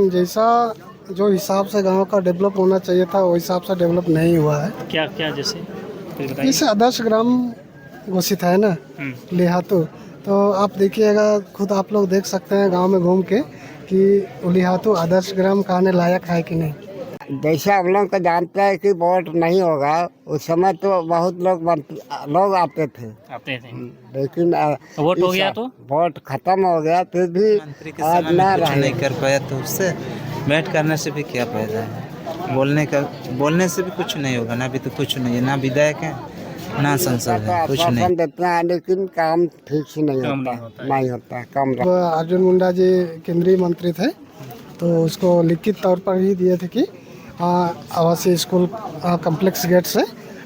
लेकिन जैसा जो हिसाब से गांव का डेवलप होना चाहिए था वो हिसाब से डेवलप नहीं हुआ है। क्या क्या जैसे कुछ बताइए। जैसे आदर्श ग्राम घोषित है ना लिहातू, तो आप देखिएगा, खुद आप लोग देख सकते हैं गांव में घूम के कि लिहातू आदर्श ग्राम कहने लायक है कि नहीं। जैसे हम लोग को जानते हैं कि वोट नहीं होगा, उस समय तो बहुत लोग आते थे, आते थे लेकिन तो वोट हो इस गया तो वोट खत्म हो गया, फिर भी मंत्री के आज समय ना में कुछ रहे। नहीं कर पाया तो उससे बैठ करने से भी क्या फायदा है। बोलने से भी कुछ नहीं होगा ना। अभी तो कुछ नहीं है, ना विधायक है ना संसद है, कुछ नहीं। आश्वासन देते हैं लेकिन काम ठीक से नहीं काम होता, नहीं होता है। नहीं होता, कम अब अर्जुन मुंडा जी केंद्रीय मंत्री थे, तो उसको लिखित तौर पर ही दिए थे कि आवासीय स्कूल कम्प्लेक्स गेट से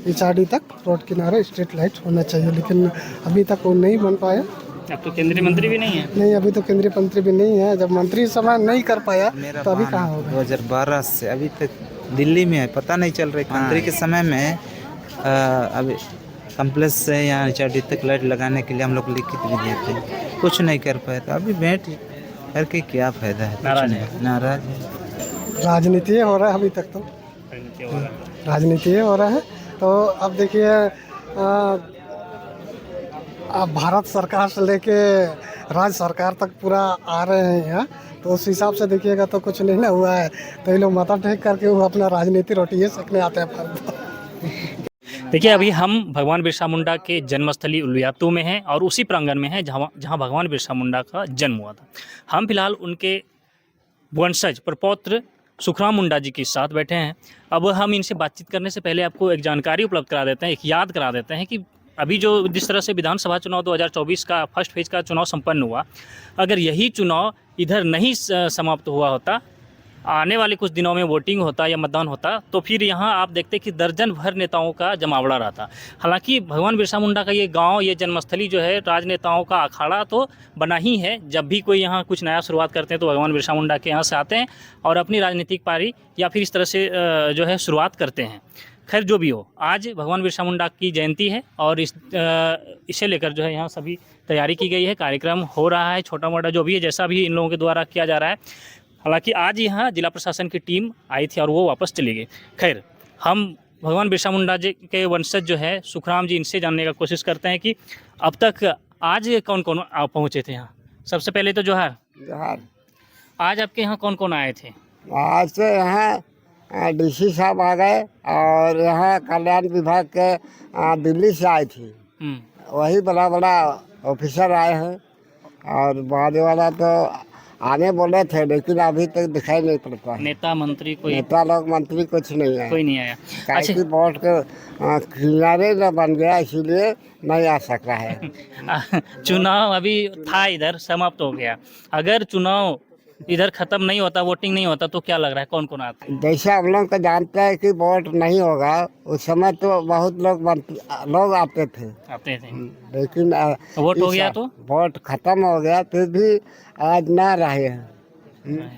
इचाड़ी तक रोड किनारे स्ट्रीट लाइट होना चाहिए, लेकिन अभी तक वो नहीं बन पाया। अब तो केंद्रीय मंत्री भी नहीं है। नहीं, अभी तो केंद्रीय मंत्री भी नहीं है। जब मंत्री समय नहीं कर पाया मेरा तो अभी मान कहाँ होगा। 2012 से अभी तक दिल्ली में है, पता नहीं चल रहा है। मंत्री के समय में अभी कम्प्लेक्स से यहाँ चाटी तक लाइट लगाने के लिए हम लोग लिखित भी दिए थे, कुछ नहीं कर पाए। तो अभी भेंट करके क्या फायदा है, कुछ नाराज नहीं, नाराज है। राजनीति हो रहा है अभी तक तो, राजनीति हो रहा है। तो अब देखिए, अब भारत सरकार से लेके राज्य सरकार तक पूरा आ रहे हैं यहाँ, तो उस हिसाब से देखिएगा तो कुछ नहीं ना हुआ है। तो ये लोग माथा टेक करके वो अपना राजनीति रोटिए सेकने आते हैं। देखिए अभी हम भगवान बिरसा मुंडा के जन्मस्थली उलियातू में हैं और उसी प्रांगण में हैं जहां भगवान बिरसा मुंडा का जन्म हुआ था। हम फिलहाल उनके वंशज प्रपौत्र सुखराम मुंडा जी के साथ बैठे हैं। अब हम इनसे बातचीत करने से पहले आपको एक जानकारी उपलब्ध करा देते हैं, एक याद करा देते हैं कि अभी जो जिस तरह से विधानसभा चुनाव 2024 का फर्स्ट फेज का चुनाव संपन्न हुआ, अगर यही चुनाव इधर नहीं समाप्त हुआ होता, आने वाले कुछ दिनों में वोटिंग होता या मतदान होता, तो फिर यहाँ आप देखते कि दर्जन भर नेताओं का जमावड़ा रहता। हालांकि भगवान बिरसा मुंडा का ये गांव, ये जन्मस्थली जो है, राजनेताओं का अखाड़ा तो बना ही है। जब भी कोई यहाँ कुछ नया शुरुआत करते हैं तो भगवान बिरसा मुंडा के यहाँ से आते हैं और अपनी राजनीतिक पारी या फिर इस तरह से जो है शुरुआत करते हैं। खैर जो भी हो, आज भगवान बिरसा मुंडा की जयंती है और इसे लेकर जो है यहाँ सभी तैयारी की गई है। कार्यक्रम हो रहा है, छोटा मोटा जो भी है, जैसा भी इन लोगों के द्वारा किया जा रहा है। हालांकि आज यहाँ जिला प्रशासन की टीम आई थी और वो वापस चली गई। खैर, हम भगवान बिरसा मुंडा जी के वंशज जो है सुखराम जी, इनसे जानने का कोशिश करते हैं कि अब तक आज कौन कौन पहुँचे थे यहाँ। सबसे पहले तो जोहार, आज आपके यहाँ कौन कौन आए थे? आज से यहाँ डीसी साहब आ गए और यहाँ कल्याण विभाग के दिल्ली से आई थी, वही बड़ा बड़ा ऑफिसर आए हैं। और बाद वाला तो आने बोले थे, लेकिन अभी तक दिखाई नहीं पड़ता है। नेता मंत्री कोई? नेता लोग मंत्री कुछ नहीं है, कोई नहीं आया। काहे कि वोट के किनारे न बन गया, इसीलिए नहीं आ सका है। चुनाव अभी था, इधर समाप्त हो गया। अगर चुनाव इधर खत्म नहीं होता, वोटिंग नहीं होता, तो क्या लग रहा है कौन कौन आता है? जैसे हम लोग को जानते हैं कि वोट नहीं होगा, उस समय तो बहुत लोग आते थे, आते थे, लेकिन वोट हो गया तो वोट खत्म हो गया, फिर भी आज ना रहे हैं।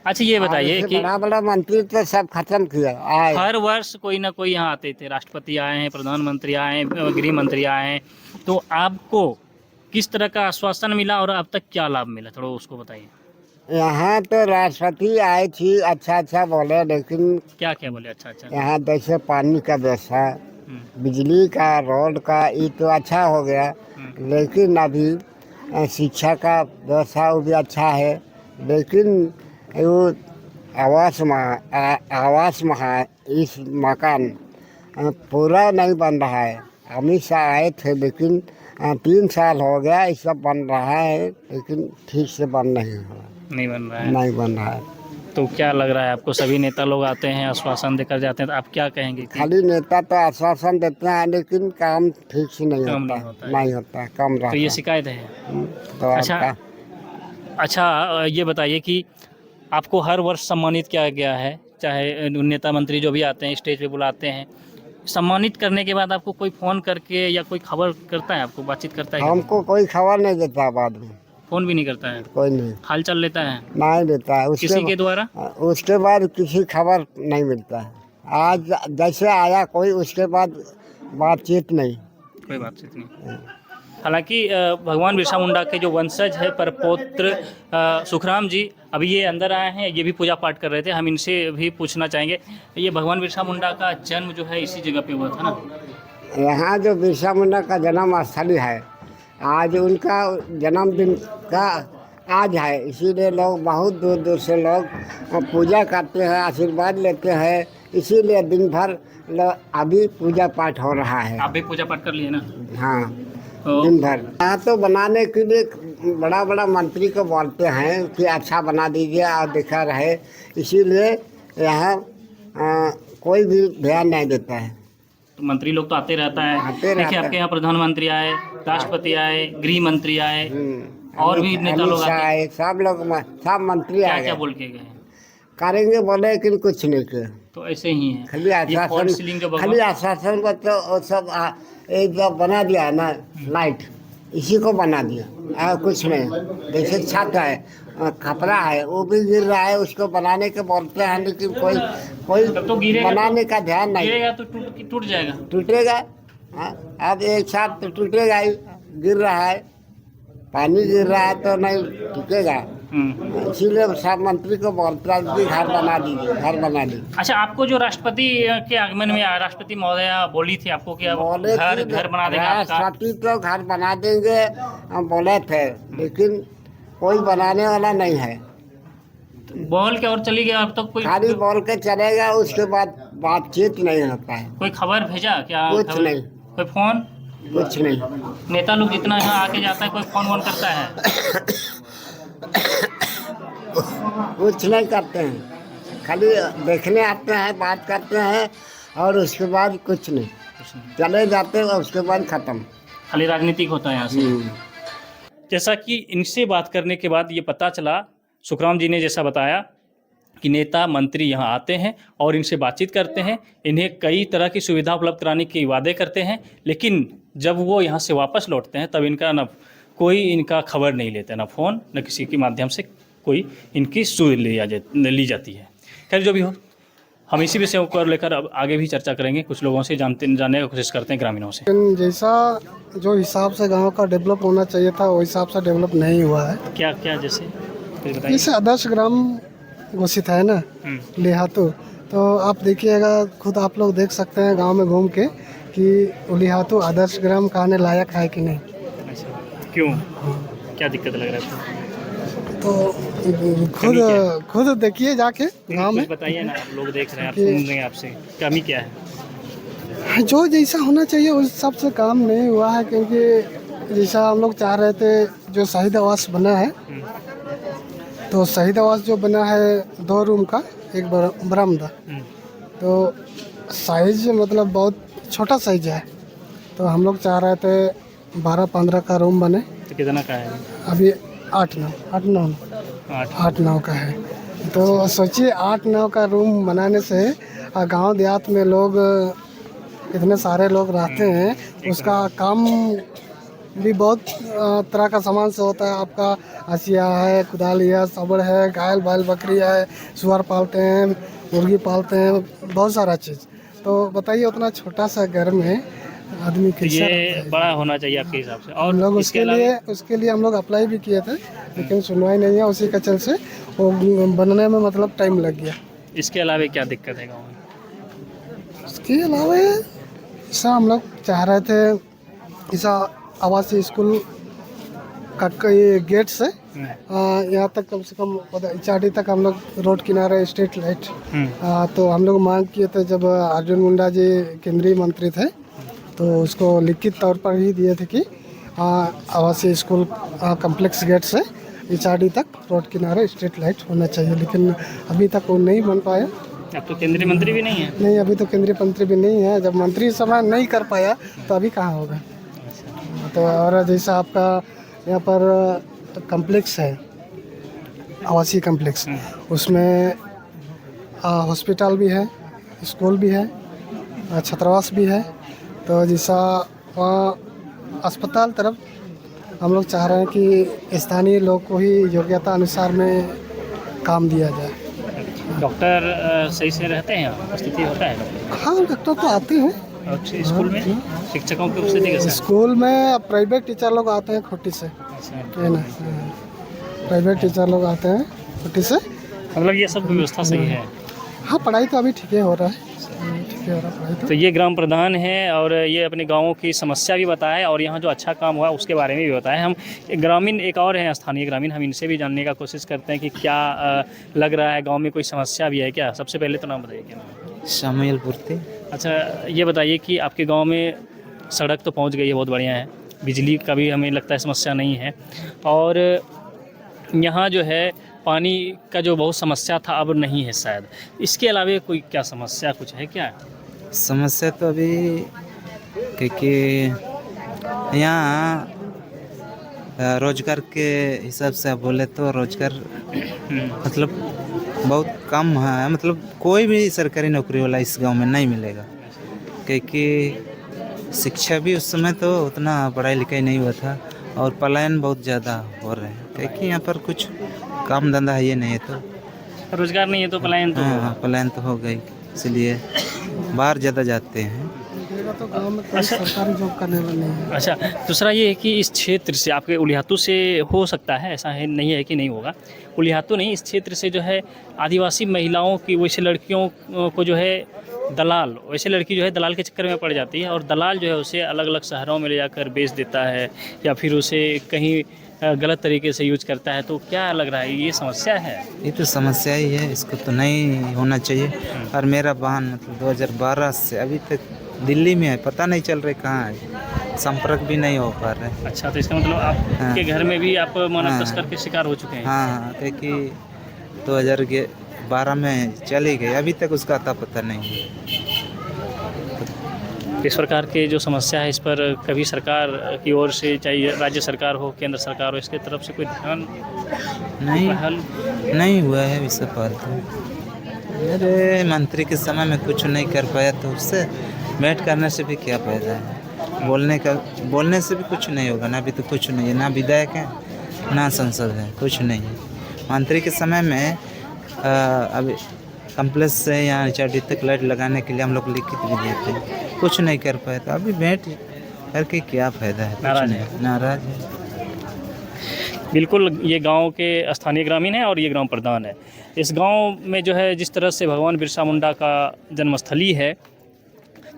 अच्छा ये बताइए कि बड़ा बड़ा मंत्री तो सब खत्म किया। हर वर्ष कोई ना कोई यहाँ आते थे, राष्ट्रपति आए हैं, प्रधानमंत्री आए हैं, गृह मंत्री आए हैं, तो आपको किस तरह का आश्वासन मिला और अब तक क्या लाभ मिला, थोड़ा उसको बताइए। यहाँ तो राष्ट्रपति आई थी, अच्छा बोले, लेकिन क्या क्या बोले? अच्छा यहाँ जैसे पानी का व्यवस्था, बिजली का, रोड का, ये तो अच्छा हो गया, लेकिन अभी शिक्षा का व्यवस्था वो भी अच्छा है, लेकिन वो आवास इस मकान पूरा नहीं बन रहा है। अमित शाह आए थे, लेकिन 3 साल हो गया, ये सब बन रहा है, लेकिन ठीक से नहीं बन रहा है। तो क्या लग रहा है आपको? सभी नेता लोग आते हैं, आश्वासन देकर जाते हैं, तो आप क्या कहेंगे कि... खाली नेता तो आश्वासन देते हैं, लेकिन काम ठीक से नहीं होता, कम रहता। तो ये शिकायत है। तो अच्छा ये बताइए कि आपको हर वर्ष सम्मानित किया गया है, चाहे नेता मंत्री जो भी आते हैं स्टेज पे बुलाते हैं, सम्मानित करने के बाद आपको कोई फ़ोन करके या कोई खबर करता है, आपको बातचीत करता है? हमको कोई खबर नहीं देता, बाद में फ़ोन भी नहीं करता है? कोई नहीं। हाल चाल लेता है? नहीं देता है। किसी के द्वारा? उसके बाद किसी खबर नहीं मिलता है। आज जैसे आया कोई, उसके बाद बातचीत नहीं। कोई बातचीत नहीं। हालांकि भगवान बिरसा मुंडा के जो वंशज है परपौत्र सुखराम जी अभी ये अंदर आए हैं, ये भी पूजा पाठ कर रहे थे। हम इनसे भी पूछना चाहेंगे, ये भगवान बिरसा मुंडा का जन्म जो है इसी जगह पे हुआ था ना? यहाँ जो बिरसा मुंडा का जन्म स्थली है, आज उनका जन्मदिन का आज है, इसीलिए लोग बहुत दूर दूर से लोग पूजा करते हैं, आशीर्वाद लेते हैं। इसीलिए दिन भर अभी पूजा पाठ हो रहा है। आप भी पूजा पाठ कर लिए ना? हाँ, तो दिन भर। यहाँ तो बनाने के लिए बड़ा बड़ा मंत्री को बोलते हैं कि अच्छा बना दीजिए और दिखा रहे, इसीलिए यहाँ कोई भी ध्यान नहीं देता है। तो मंत्री लोग तो आते रहता है। देखिए आपके यहाँ प्रधानमंत्री आए, राष्ट्रपति आए, गृह मंत्री आए, और भी नेता लोग आए, सब लोग सब मंत्री क्या आए। क्या बोल के गए? करेंगे बोले लेकिन कुछ नहीं किया, तो ऐसे ही है। खाली आश्वासन, खाली आश्वासन को तो वो सब एक जो बना दिया है ना लाइट, इसी को बना दिया और कुछ नहीं। जैसे छत है, कपड़ा है, वो भी गिर रहा है, उसको बनाने के बोलते हैं, लेकिन कोई तो गिरेगा, बनाने का ध्यान नहीं। गिरेगा तो टूट जाएगा। टूटेगा, हाँ, अब एक साथ तो टूटेगा ही। गिर रहा है, पानी गिर रहा है तो नहीं टूटेगा। इसीलिए सब मंत्री को बोलता है कि घर बना दीजिए, घर बना दीजिए। अच्छा, आपको जो राष्ट्रपति के आगमन में राष्ट्रपति महोदय बोली थी आपको कि घर बना देंगे आपका? राष्ट्रपति तो घर बना देंगे हम बोले थे, लेकिन कोई बनाने वाला नहीं है। बोल के और चली गया, अब तक कोई खाली बोल के चलेगा, उसके बाद बातचीत नहीं होता है। कोई खबर भेजा क्या? कुछ नहीं, कोई फोन? कुछ नहीं। नेता लोग जितना यहाँ आके जाता है, कोई फोन वोन करता है? कुछ नहीं करते हैं, खाली देखने आते हैं, बात करते हैं और उसके बाद कुछ नहीं, चले जाते हैं और उसके बाद खत्म। खाली राजनीतिक होता है यहाँ से। जैसा कि इनसे बात करने के बाद ये पता चला, सुखराम जी ने जैसा बताया कि नेता मंत्री यहाँ आते हैं और इनसे बातचीत करते हैं, इन्हें कई तरह की सुविधा उपलब्ध कराने के वादे करते हैं, लेकिन जब वो यहाँ से वापस लौटते हैं तब इनका न कोई इनका खबर नहीं लेते, ना फ़ोन, न किसी के माध्यम से कोई इनकी सुध ली जाती है। खैर जो भी हो, हम इसी विषय को लेकर अब आगे भी चर्चा करेंगे, कुछ लोगों से जानने की कोशिश करते हैं, ग्रामीणों से। लेकिन जैसा जो हिसाब से गांव का डेवलप होना चाहिए था वो हिसाब से डेवलप नहीं हुआ है। क्या क्या जैसे कुछ बताइए। जैसे आदर्श ग्राम घोषित है ना लिहातू, तो आप देखिएगा, खुद आप लोग देख सकते हैं गांव में घूम के कि लिहातू आदर्श ग्राम कहने लायक है कि नहीं। अच्छा, क्यों, क्या दिक्कत लग रहा है? तो खुद देखिए जाके गांव में, बताइए ना, आप लोग देख रहे हैं, आप सुन रहे हैं, आपसे कमी क्या है? जो जैसा होना चाहिए उस हिसाब से काम नहीं हुआ है, क्योंकि जैसा हम लोग चाह रहे थे, जो शहीद आवास बना है, तो शहीद आवास जो बना है 2 रूम का, एक बरामदा, तो साइज मतलब बहुत छोटा साइज है, तो हम लोग चाह रहे थे 12-15 का रूम बने। तो कितना का है अभी? 8-9 का है। तो सोचिए 8-9 का रूम बनाने से गांव देहात में लोग इतने सारे लोग रहते हैं, उसका काम भी बहुत तरह का सामान से होता है। आपका हसिया है, कुदाली है, सबड़ है, गाय बैल बकरी है, सुअर पालते हैं, मुर्गी पालते हैं, बहुत सारा चीज़। तो बताइए उतना छोटा सा घर में आदमी कैसे? ये बड़ा होना चाहिए आपके हिसाब से। और हम लोग उसके लिए हम लोग अप्लाई भी किए थे, लेकिन सुनवाई नहीं है, उसी का चल से वो बनने में मतलब टाइम लग गया। इसके अलावा क्या दिक्कत है गाँव में? इसके अलावा ऐसा हम लोग चाह रहे थे, ऐसा आवासीय स्कूल का ये गेट से यहाँ तक कम से कम चाटी तक हम लोग रोड किनारे स्ट्रीट लाइट, तो हम लोग मांग किए थे जब अर्जुन मुंडा जी केंद्रीय मंत्री थे, तो उसको लिखित तौर पर ही दिए थे कि आवासीय स्कूल कम्प्लेक्स गेट से इचाडी तक रोड किनारे स्ट्रीट लाइट होना चाहिए, लेकिन अभी तक वो नहीं बन पाया। अब तो केंद्रीय मंत्री भी नहीं है। नहीं, अभी तो केंद्रीय मंत्री भी नहीं है। जब मंत्री सभा नहीं कर पाया तो अभी कहाँ होगा। तो और जैसा आपका यहाँ पर कम्प्लेक्स है, आवासीय कम्प्लेक्स, उसमें हॉस्पिटल भी है, स्कूल भी है, छात्रावास भी है, तो जैसा वहाँ अस्पताल तरफ हम लोग चाह रहे हैं कि स्थानीय लोग को ही योग्यता अनुसार में काम दिया जाए। डॉक्टर सही से रहते हैं यहाँ, स्थिति होता है? हाँ, डॉक्टर तो आते हैं, और स्कूल में शिक्षकों की उपस्थिति कैसा है? स्कूल में प्राइवेट टीचर लोग आते हैं खुट्टी से, अच्छा, है ना। प्राइवेट टीचर लोग आते हैं खुट्टी से। मतलब ये सब व्यवस्था सही है। हाँ, पढ़ाई तो अभी ठीक ही हो रहा है, ठीक ही हो रहा है पढ़ाई तो। तो ये ग्राम प्रधान है और ये अपने गाँव की समस्या भी बताए और यहाँ जो अच्छा काम हुआ उसके बारे में भी बताए। हम ग्रामीण एक और हैं स्थानीय ग्रामीण, हम इनसे भी जानने का कोशिश करते हैं कि क्या लग रहा है गांव में कोई समस्या भी है क्या। सबसे पहले तो नाम बताइए क्या नाम है? शामिल पूर्ति। अच्छा, ये बताइए कि आपके गांव में सड़क तो पहुंच गई है, बहुत बढ़िया है, बिजली का भी हमें लगता है समस्या नहीं है, और यहाँ जो है पानी का जो बहुत समस्या था अब नहीं है शायद। इसके अलावा कोई क्या समस्या कुछ है क्या? समस्या तो अभी क्योंकि यहाँ रोजगार के हिसाब से आप बोले तो रोजगार मतलब बहुत कम है, मतलब कोई भी सरकारी नौकरी वाला इस गांव में नहीं मिलेगा, क्योंकि शिक्षा भी उस समय तो उतना पढ़ाई लिखाई नहीं हुआ था और पलायन बहुत ज़्यादा हो रहे हैं, क्योंकि यहाँ पर कुछ काम धंधा है ये नहीं है तो रोजगार नहीं है तो पलायन तो होगा। हाँ, पलायन तो हो गई, इसलिए बाहर ज़्यादा जाते हैं। तो गाँव में कोई सरकारी जॉब करने वाला नहीं है। अच्छा, दूसरा ये है कि इस क्षेत्र से आपके उलियातू से हो सकता है, ऐसा है नहीं है कि नहीं होगा, उलियातू नहीं, इस क्षेत्र से जो है आदिवासी महिलाओं की वैसे लड़कियों को जो है दलाल, वैसे लड़की जो है दलाल के चक्कर में पड़ जाती है और दलाल जो है उसे अलग अलग शहरों में ले जाकर बेच देता है या फिर उसे कहीं गलत तरीके से यूज करता है। तो क्या लग रहा है ये समस्या है? ये तो समस्या ही है, इसको तो नहीं होना चाहिए। और मेरा बहन मतलब 2012 से अभी तक दिल्ली में है, पता नहीं चल रहे कहाँ है, संपर्क भी नहीं हो पा रहे। अच्छा, तो इसका मतलब आपके घर में भी आप मानव हाँ। तस्कर के शिकार हो चुके हैं? हाँ, क्योंकि 2012 में चली गई, अभी तक उसका अता पता नहीं है। इस प्रकार के जो समस्या है इस पर कभी सरकार की ओर से, चाहे राज्य सरकार हो केंद्र सरकार हो, इसके तरफ से कोई ध्यान पहल नहीं हुआ है इस पर तो। मेरे मंत्री के समय में कुछ नहीं कर पाया तो उससे भेंट करने से भी क्या फायदा है, बोलने से भी कुछ नहीं होगा ना। अभी तो कुछ नहीं है, ना विधायक है ना संसद है, कुछ नहीं है। मंत्री के समय में अभी कम्प्लेक्स से यहाँ चाटी तक लाइट लगाने के लिए हम लोग लिखित भी दिए थे, कुछ नहीं कर पाए, तो अभी भेंट करके क्या फ़ायदा है, नाराज है। नाराज है। बिल्कुल, ये गांव के स्थानीय ग्रामीण है और ये ग्राम प्रधान है। इस गांव में जो है जिस तरह से भगवान बिरसा मुंडा का जन्मस्थली है,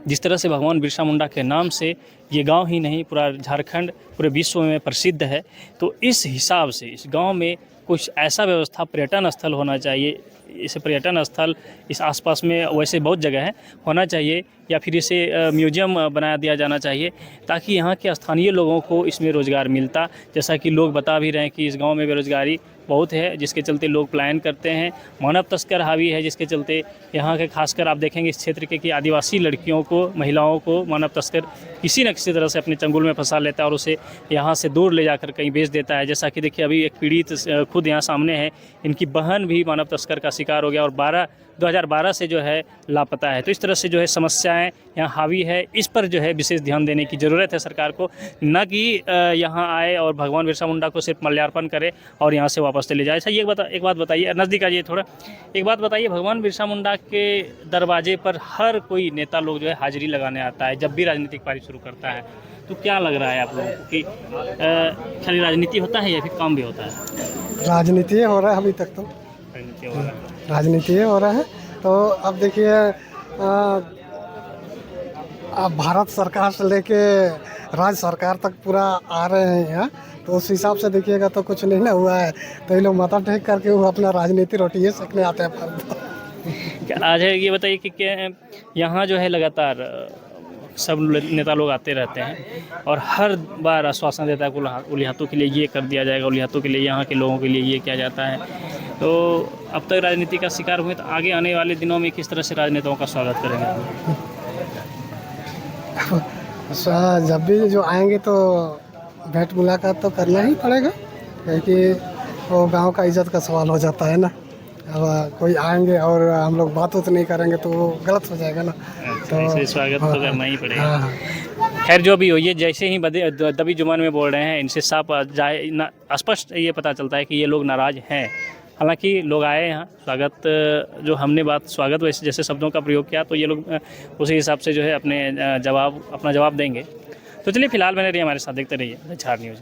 जिस तरह से भगवान बिरसा मुंडा के नाम से ये गांव ही नहीं पूरा झारखंड पूरे विश्व में प्रसिद्ध है, तो इस हिसाब से इस गांव में कुछ ऐसा व्यवस्था पर्यटन स्थल होना चाहिए। इसे पर्यटन स्थल इस आसपास में वैसे बहुत जगह है, होना चाहिए, या फिर इसे म्यूजियम बना दिया जाना चाहिए ताकि यहाँ के स्थानीय लोगों को इसमें रोज़गार मिलता। जैसा कि लोग बता भी रहे हैं कि इस गांव में बेरोज़गारी बहुत है, जिसके चलते लोग पलायन करते हैं, मानव तस्कर हावी है, जिसके चलते यहाँ के खासकर आप देखेंगे इस क्षेत्र के कि आदिवासी लड़कियों को, महिलाओं को मानव तस्कर किसी न किसी तरह से अपने चंगुल में फंसा लेता है और उसे यहाँ से दूर ले जाकर कहीं बेच देता है। जैसा कि देखिए अभी एक पीड़ित खुद यहाँ सामने है, इनकी बहन भी मानव तस्कर का शिकार हो गया और 2012 से जो है लापता है। तो इस तरह से जो है समस्याएं यहाँ हावी है, इस पर जो है विशेष ध्यान देने की ज़रूरत है सरकार को, न कि यहाँ आए और भगवान बिरसा मुंडा को सिर्फ माल्यार्पण करे और यहाँ से वापस चले जाए। अच्छा, एक बात बताइए, नज़दीक आइए थोड़ा, एक बात बताइए, भगवान बिरसा मुंडा के दरवाजे पर हर कोई नेता लोग जो है हाजिरी लगाने आता है जब भी राजनीतिक पारी शुरू करता है, तो क्या लग रहा है आप लोगों को कि खाली राजनीति होता है या फिर काम भी होता है? राजनीति हो रहा है अभी तक, तो राजनीति हो रहा है। राजनीति हो रहा है। तो अब देखिए अब भारत सरकार से लेके राज्य सरकार तक पूरा आ रहे हैं यहाँ, तो उस हिसाब से देखिएगा तो कुछ नहीं ना हुआ है, तो ये लोग माथा टेक करके वो अपना राजनीति रोटी सीखने आते हैं। आज है ये बताइए कि यहाँ जो है लगातार सब नेता लोग आते रहते हैं और हर बार आश्वासन देता है कि उलियातों के लिए ये कर दिया जाएगा, उलियातों के लिए, यहाँ के लोगों के लिए ये किया जाता है। तो अब तक राजनीति का शिकार हुए, तो आगे आने वाले दिनों में किस तरह से राजनेताओं का स्वागत करेंगे? जब भी जो आएंगे तो भेंट मुलाकात तो करना ही पड़ेगा, क्योंकि वो गांव का इज्जत का सवाल हो जाता है ना। अब कोई आएंगे और हम लोग बात नहीं करेंगे तो वो गलत हो जाएगा ना, तो स्वागत तो करना ही पड़ेगा। हाँ। खैर जो भी हो, ये जैसे ही दबी जुबान में बोल रहे हैं, इनसे साफ स्पष्ट ये पता चलता है कि ये लोग नाराज़ हैं हालांकि लोग आए यहाँ स्वागत, जो हमने बात स्वागत वैसे जैसे शब्दों का प्रयोग किया तो ये लोग उसी हिसाब से जो है अपना जवाब देंगे। तो चलिए फिलहाल बने रहिए हमारे साथ, देखते रहिए झार न्यूज़।